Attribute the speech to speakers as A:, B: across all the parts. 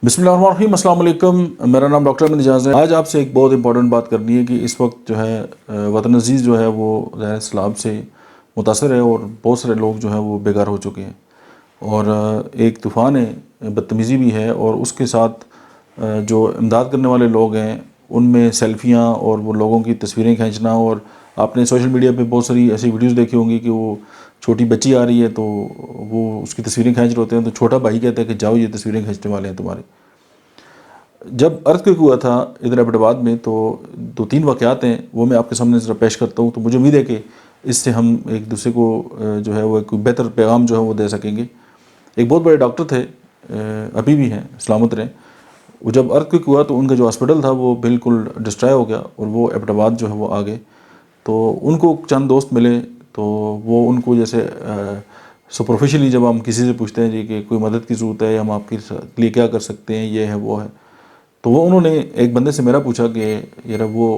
A: बिस्मिल्लाहिर्रहमानिर्रहीम, अस्सलाम वालेकुम। मेरा नाम डॉक्टर अहमद एजाज है। आज आपसे एक बहुत इंपॉर्टेंट बात करनी है कि इस वक्त जो है वतन अजीज़ जो है वो ज़ाहिर सैलाब से मुतासर है और बहुत सारे लोग जो हैं वो बेघर हो चुके हैं और एक तूफ़ान है, बदतमीज़ी भी है और उसके साथ जो इमदाद करने वाले लोग हैं उनमें सेल्फियाँ और वो लोगों की तस्वीरें खींचना। और आपने सोशल मीडिया पे बहुत सारी ऐसी वीडियोस देखी होंगी कि वो छोटी बच्ची आ रही है तो वो उसकी तस्वीरें खींच रहे होते हैं, तो छोटा भाई कहता है कि जाओ ये तस्वीरें खींचने वाले हैं तुम्हारे। जब अर्थक्वेक हुआ था इधर एबटाबाद में तो 2-3 वाक़यात हैं, वो मैं आपके सामने ज़रा पेश करता हूँ, तो मुझे उम्मीद है कि इससे हम एक दूसरे को जो है वो एक बेहतर पैगाम जो है वो दे सकेंगे। एक बहुत बड़े डॉक्टर थे, अभी भी हैं, सलामत रहें। वो जब अर्थक्वेक हुआ तो उनका जो हॉस्पिटल था वो बिल्कुल डिस्ट्रॉय हो गया और वो एबटाबाद जो है वो आ गए। तो उनको चंद दोस्त मिले, तो वो उनको जैसे सुपरफिशली जब हम किसी से पूछते हैं जी कि कोई मदद की ज़रूरत है, हम आपके लिए क्या कर सकते हैं, ये है वो है, तो वो उन्होंने एक बंदे से मेरा पूछा कि यार वो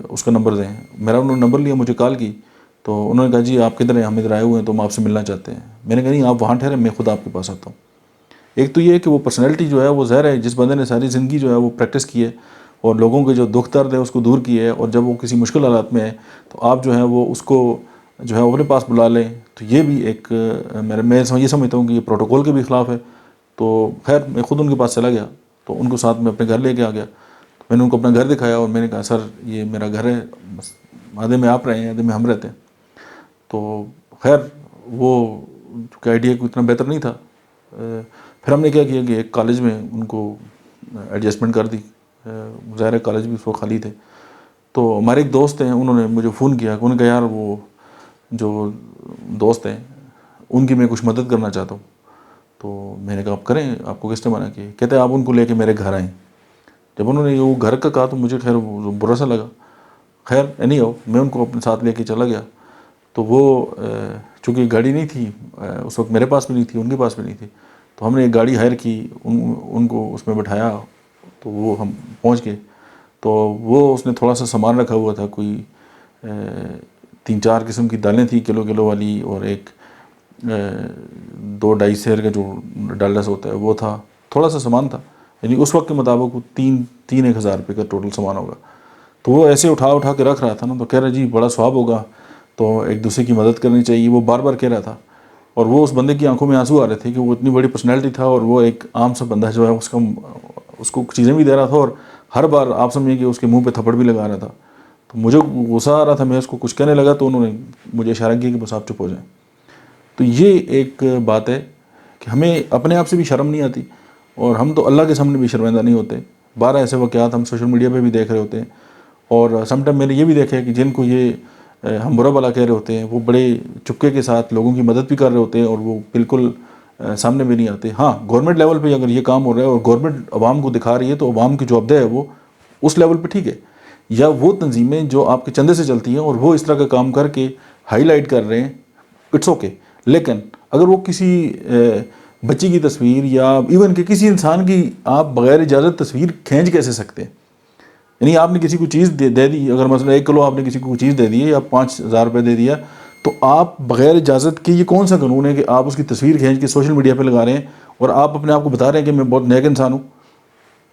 A: उसका नंबर दें। मेरा उन्होंने नंबर लिया, मुझे कॉल की, तो उन्होंने कहा जी आप किधर हैं, हम इधर आए हुए हैं, तो हम आपसे मिलना चाहते हैं। मैंने कहा नहीं आप वहाँ ठहरे, मैं खुद आपके पास आता हूँ। एक तो ये है कि वो पर्सनैलिटी जो है वो ज़ाहिर है जिस बंदे ने सारी ज़िंदगी जो है वो प्रैक्टिस की है और लोगों के जो दुख दर्द है उसको दूर किया है, और जब वो किसी मुश्किल हालात में है तो आप जो है वो उसको जो है अपने पास बुला लें, तो ये भी एक मैं ये समझता हूँ कि ये प्रोटोकॉल के भी ख़िलाफ़ है। तो खैर मैं ख़ुद उनके पास चला गया, तो उनको साथ में अपने घर लेके आ गया। तो मैंने उनको अपना घर दिखाया और मैंने कहा सर ये मेरा घर है, बस आधे में आप रहे हैं आधे में हम रहते हैं। तो खैर वो चूँकि आइडिया कोई इतना बेहतर नहीं था, फिर हमने क्या किया कि एक कॉलेज में उनको एडजस्टमेंट कर दी। ज़ाहिर कॉलेज भी उसको खाली थे। तो हमारे एक दोस्त हैं, उन्होंने मुझे फ़ोन किया, उन्होंने कहा यार वो जो दोस्त हैं उनकी मैं कुछ मदद करना चाहता हूँ। तो मैंने कहा आप करें, आपको किसने मना किया? कहते हैं आप उनको लेके मेरे घर आएँ। जब उन्होंने वो घर का कहा तो मुझे खैर बुरा सा लगा। खैर एनी हाउ मैं उनको अपने साथ लेके चला गया। तो वो चूँकि गाड़ी नहीं थी उस वक्त, मेरे पास भी नहीं थी, उनके पास भी नहीं थी, तो हमने एक गाड़ी हायर की, उनको उसमें बैठाया, तो वो हम पहुंच गए। तो वो उसने थोड़ा सा सामान रखा हुआ था, कोई 3-4 किस्म की दालें थी किलो किलो वाली, और एक 2-2.5 सेर का जो डालडा होता है वो था, थोड़ा सा सामान था, यानी उस वक्त के मुताबिक वो 3-1 हज़ार रुपये का टोटल सामान होगा। तो वो ऐसे उठा उठा के रख रहा था ना, तो कह रहा जी बड़ा स्वाब होगा, तो एक दूसरे की मदद करनी चाहिए, वो बार बार कह रहा था। और वो उस बंदे की आंखों में आंसू आ रहे थे कि वो इतनी बड़ी पर्सनैलिटी था और वो एक आम सा बंदा जो है उसको चीज़ें भी दे रहा था और हर बार आप समझिए कि उसके मुंह पे थप्पड़ भी लगा रहा था। तो मुझे गुस्सा आ रहा था, मैं उसको कुछ कहने लगा तो उन्होंने मुझे इशारा किया कि बस आप चुप हो जाएं। तो ये एक बात है कि हमें अपने आप से भी शर्म नहीं आती और हम तो अल्लाह के सामने भी शर्मिंदा नहीं होते। 12 ऐसे वाक़यात हम सोशल मीडिया पे भी देख रहे होते हैं, और समटाइम मैंने ये भी देखा है कि जिनको ये हम बुरा भला कह रहे होते हैं वो बड़े चुपके के साथ लोगों की मदद भी कर रहे होते हैं और वो बिल्कुल सामने भी नहीं आते। हाँ, गवर्नमेंट लेवल पे अगर ये काम हो रहा है और गवर्नमेंट आवाम को दिखा रही है तो आवाम की जवाबदेह है वो उस लेवल पे ठीक है। या वो तंजीमें जो आपके चंदे से चलती हैं और वो इस तरह का काम करके हाईलाइट कर रहे हैं, इट्स ओके। लेकिन अगर वो किसी बच्ची की तस्वीर या इवन कि किसी इंसान की आप बग़ैर इजाज़त तस्वीर खींच कैसे सकते हैं? यानी आपने किसी को चीज़ दे दी, अगर मतलब 1 किलो आपने किसी को चीज़ दे दी है या 5,000 रुपये दे दिया, तो आप बग़ैर इजाज़त के, ये कौन सा कानून है कि आप उसकी तस्वीर खींच के सोशल मीडिया पे लगा रहे हैं और आप अपने आप को बता रहे हैं कि मैं बहुत नेक इंसान हूँ?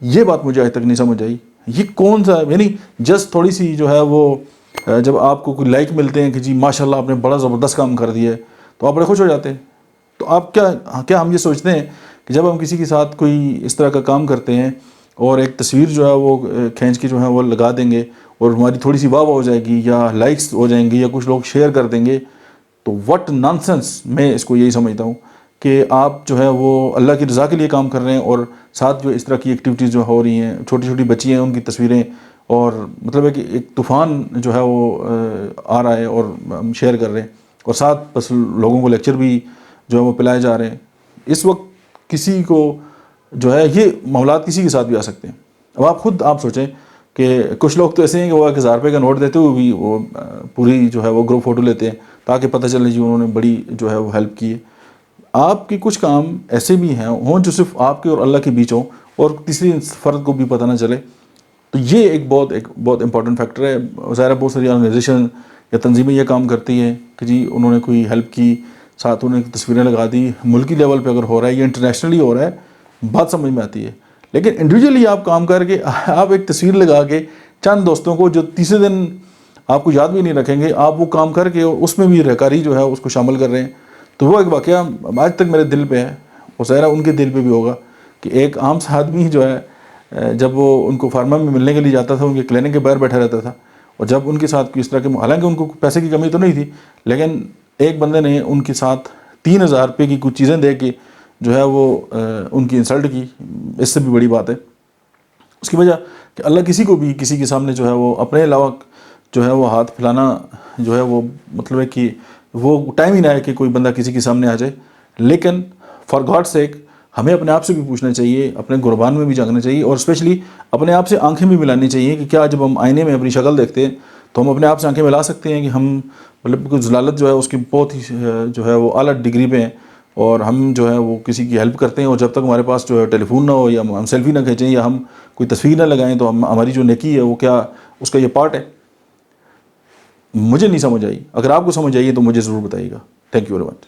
A: ये बात मुझे आज तक नहीं समझ आई। ये कौन सा, यानी जस्ट थोड़ी सी जो है वो जब आपको कोई लाइक मिलते हैं कि जी माशाल्लाह आपने बड़ा ज़बरदस्त काम कर दिया है, तो आप बड़े खुश हो जाते हैं। तो आप क्या हम ये सोचते हैं कि जब हम किसी के साथ कोई इस तरह का काम करते हैं और एक तस्वीर जो है वो खींच के जो है वो लगा देंगे और हमारी थोड़ी सी वाह वाह हो जाएगी या लाइक्स हो जाएंगी या कुछ लोग शेयर कर देंगे, तो व्हाट नॉनसेंस। मैं इसको यही समझता हूँ कि आप जो है वो अल्लाह की रज़ा के लिए काम कर रहे हैं और साथ जो इस तरह की एक्टिविटीज़ जो हो रही हैं, छोटी छोटी बच्ची हैं उनकी तस्वीरें, और मतलब है कि एक तूफ़ान जो है वो आ रहा है और हम शेयर कर रहे हैं, और साथ बस लोगों को लेक्चर भी जो है वो पिलाए जा रहे हैं। इस वक्त किसी को जो है ये मामलात किसी के साथ भी आ सकते हैं। अब आप खुद आप सोचें कि कुछ लोग तो ऐसे हैं कि वो 1,000 रुपये का नोट देते हुए भी वो पूरी जो है वो ग्रुप फ़ोटो लेते हैं ताकि पता चले जी उन्होंने बड़ी जो है वो हेल्प की है। आपके कुछ काम ऐसे भी हैं हों जो सिर्फ आपके और अल्लाह के बीच हों और किसी फ़र्द को भी पता ना चले, तो ये एक बहुत इंपॉर्टेंट फैक्टर है। ज़ाहिर बहुत सारी ऑर्गेनाइजेशन या तंजीमें ये काम करती हैं कि जी उन्होंने कोई हेल्प की, साथ उन्होंने तस्वीरें लगा दी। मुल्की लेवल पे अगर हो रहा है या इंटरनेशनली हो रहा है, بات سمجھ میں آتی ہے. لیکن انڈیویجولی آپ کام کر کے آپ ایک تصویر لگا کے چند دوستوں کو جو تیسرے دن آپ کو یاد بھی نہیں رکھیں گے، آپ وہ کام کر کے اس میں بھی رہکاری جو ہے اس کو شامل کر رہے ہیں. تو وہ ایک واقعہ آج تک میرے دل پہ ہے، وہ ظاہرہ ان کے دل پہ بھی ہوگا کہ ایک عام سا آدمی جو ہے جب وہ ان کو فارما میں ملنے کے لیے جاتا تھا، ان کے کلینک کے باہر بیٹھا رہتا تھا، اور جب ان کے ساتھ کس طرح کے، حالانکہ ان کو پیسے کی کمی تو نہیں تھی، لیکن ایک بندے نے ان کے ساتھ 3,000 روپے کی کچھ چیزیں دے کے جو ہے وہ ان کی انسلٹ کی. اس سے بھی بڑی بات ہے اس کی وجہ کہ اللہ کسی کو بھی کسی کے سامنے جو ہے وہ اپنے علاوہ جو ہے وہ ہاتھ پھیلانا جو ہے وہ مطلب ہے کہ وہ ٹائم ہی نہ ہے کہ کوئی بندہ کسی کے سامنے آ جائے. لیکن فار گاڈ سیک ہمیں اپنے آپ سے بھی پوچھنا چاہیے، اپنے قربان میں بھی جاگنا چاہیے، اور اسپیشلی اپنے آپ سے آنکھیں بھی ملانی چاہیے کہ کیا جب ہم آئینے میں اپنی شکل دیکھتے ہیں تو ہم اپنے آپ سے آنکھیں ملا سکتے ہیں کہ ہم مطلب کوئی ضلالت جو ہے اس کی بہت ہی جو ہے وہ اعلیٰ ڈگری پہ ہیں، اور ہم جو ہے وہ کسی کی ہیلپ کرتے ہیں، اور جب تک ہمارے پاس جو ہے ٹیلی فون نہ ہو یا ہم سیلفی نہ کھینچیں یا ہم کوئی تصویر نہ لگائیں تو ہماری جو نیکی ہے وہ کیا اس کا یہ پارٹ ہے. مجھے نہیں سمجھ آئی، اگر آپ کو سمجھ آئی ہے تو مجھے ضرور بتائیے گا. Thank you very much.